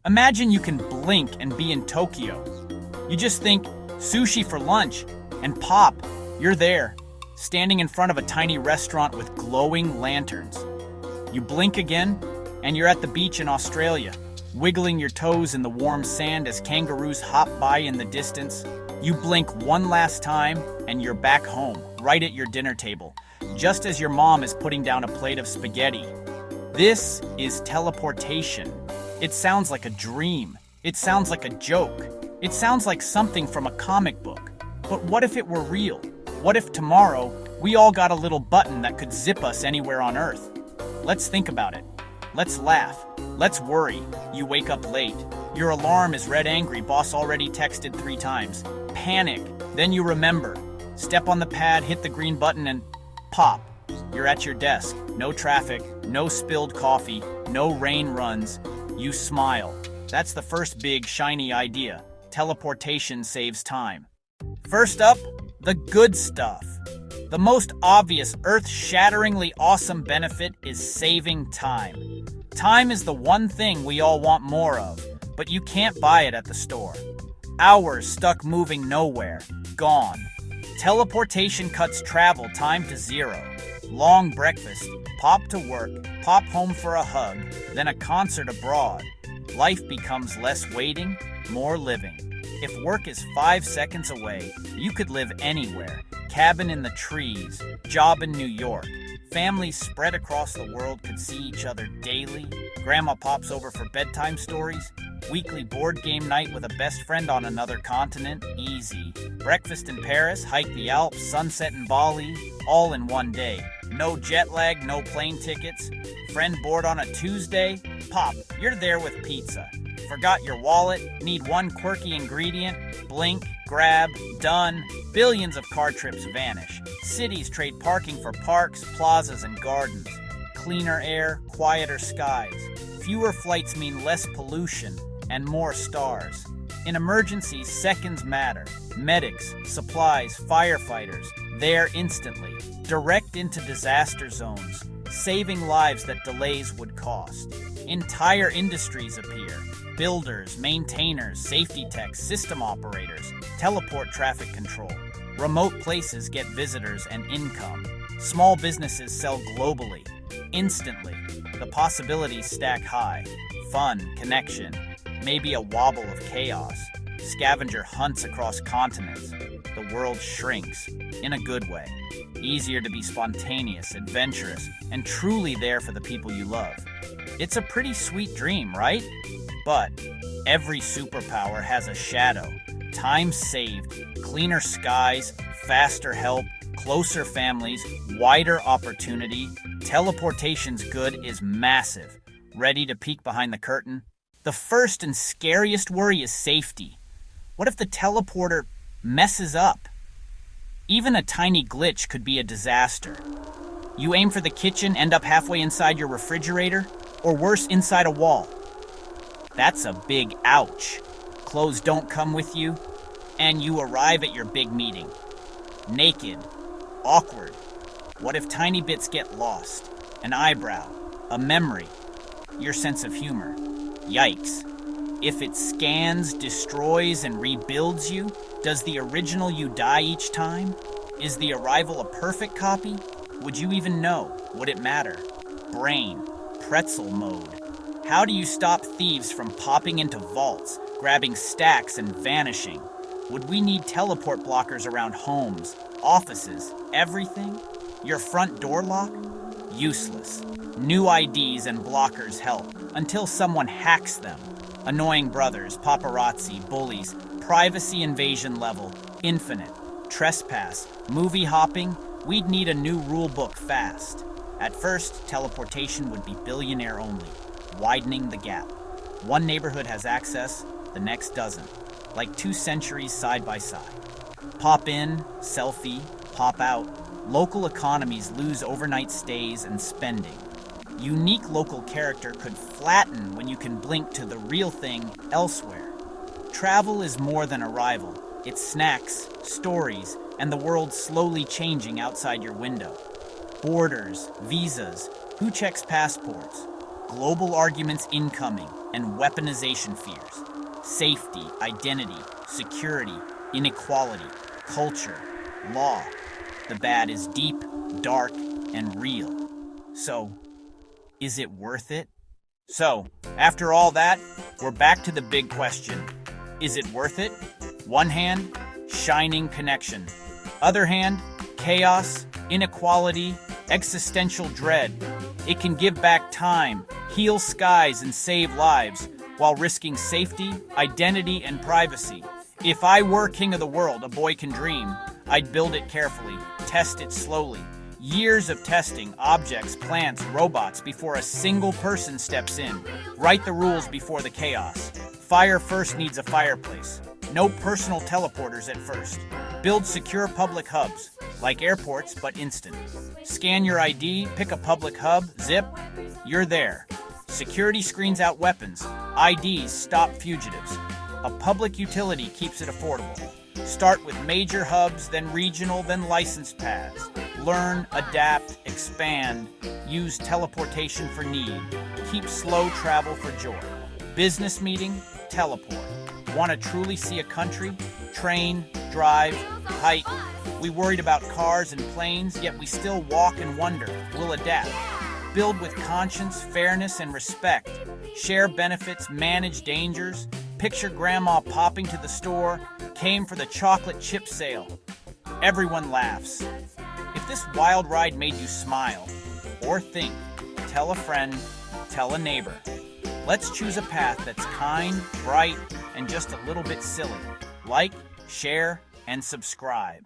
Imagine you can blink and be in Tokyo. You just think, sushi for lunch, and pop, you're there, standing in front of a tiny restaurant with glowing lanterns. You blink again, and you're at the beach in Australia, wiggling your toes in the warm sand as kangaroos hop by in the distance. You blink one last time, and you're back home, right at your dinner table, just as your mom is putting down a plate of spaghetti. This is teleportation. It sounds like a dream. It sounds like a joke. It sounds like something from a comic book. But what if it were real? What if tomorrow we all got a little button that could zip us anywhere on Earth? Let's think about it. Let's laugh. Let's worry. You wake up late. Your alarm is red angry. Boss already texted 3 times. Panic. Then you remember. Step on the pad, hit the green button, and pop. You're at your desk. No traffic, no spilled coffee, no rain runs. You smile. That's the first big, shiny idea. Teleportation saves time. First up, the good stuff. The most obvious, earth-shatteringly awesome benefit is saving time. Time is the one thing we all want more of, but you can't buy it at the store. Hours stuck moving nowhere. Gone. Teleportation cuts travel time to 0. Long breakfast, pop to work, pop home for a hug, then a concert abroad. Life becomes less waiting, more living. If work is 5 seconds away, you could live anywhere. Cabin in the trees, job in New York. Families spread across the world could see each other daily. Grandma pops over for bedtime stories. Weekly board game night with a best friend on another continent, easy. Breakfast in Paris, hike the Alps, sunset in Bali, all in one day. No jet lag, no plane tickets. Friend bored on a Tuesday? Pop, you're there with pizza. Forgot your wallet? Need one quirky ingredient? Blink, grab, done. Billions of car trips vanish. Cities trade parking for parks, plazas, and gardens. Cleaner air, quieter skies. Fewer flights mean less pollution and more stars. In emergencies, seconds matter. Medics, supplies, firefighters, there instantly. Direct into disaster zones, saving lives that delays would cost. Entire industries appear. Builders, maintainers, safety techs, system operators, teleport traffic control. Remote places get visitors and income. Small businesses sell globally, instantly. The possibilities stack high. Fun, connection, maybe a wobble of chaos. Scavenger hunts across continents. The world shrinks, in a good way. Easier to be spontaneous, adventurous, and truly there for the people you love. It's a pretty sweet dream, right? But every superpower has a shadow. Time saved, cleaner skies, faster help, closer families, wider opportunity. Teleportation's good is massive. Ready to peek behind the curtain? The first and scariest worry is safety. What if the teleporter messes up? Even a tiny glitch could be a disaster. You aim for the kitchen, end up halfway inside your refrigerator, or worse, inside a wall. That's a big ouch. Clothes don't come with you, and you arrive at your big meeting. Naked. Awkward. What if tiny bits get lost? An eyebrow. A memory. Your sense of humor. Yikes. If it scans, destroys, and rebuilds you, does the original you die each time? Is the arrival a perfect copy? Would you even know? Would it matter? Brain. Pretzel mode. How do you stop thieves from popping into vaults, grabbing stacks, and vanishing? Would we need teleport blockers around homes, offices, everything? Your front door lock? Useless. New IDs and blockers help, until someone hacks them. Annoying brothers, paparazzi, bullies, privacy invasion level, infinite. Trespass, movie hopping, we'd need a new rule book fast. At first, teleportation would be billionaire only, widening the gap. One neighborhood has access, the next doesn't, like 2 centuries side by side. Pop in, selfie, pop out. Local economies lose overnight stays and spending. Unique local character could flatten when you can blink to the real thing elsewhere. Travel is more than arrival. It's snacks, stories, and the world slowly changing outside your window. Borders, visas, who checks passports, global arguments incoming, and weaponization fears. Safety, identity, security, inequality, culture, law. The bad is deep, dark, and real. So, is it worth it? So, after all that, we're back to the big question. Is it worth it? One hand, shining connection. Other hand, chaos, inequality, existential dread. It can give back time, heal skies, and save lives, while risking safety, identity, and privacy. If I were king of the world, a boy can dream, I'd build it carefully, test it slowly. Years of testing, objects, plants, robots, before a single person steps in. Write the rules before the chaos. Fire first needs a fireplace. No personal teleporters at first. Build secure public hubs, like airports but instant. Scan your ID, pick a public hub, zip, you're there. Security screens out weapons. IDs stop fugitives. A public utility keeps it affordable. Start with major hubs, then regional, then licensed paths. Learn, adapt, expand. Use teleportation for need. Keep slow travel for joy. Business meeting, teleport. Want to truly see a country? Train, drive, hike. We worried about cars and planes, yet we still walk and wonder. We'll adapt. Build with conscience, fairness, and respect. Share benefits, manage dangers. Picture grandma popping to the store, came for the chocolate chip sale. Everyone laughs. If this wild ride made you smile or think, tell a friend, tell a neighbor. Let's choose a path that's kind, bright, and just a little bit silly. Like, share, and subscribe.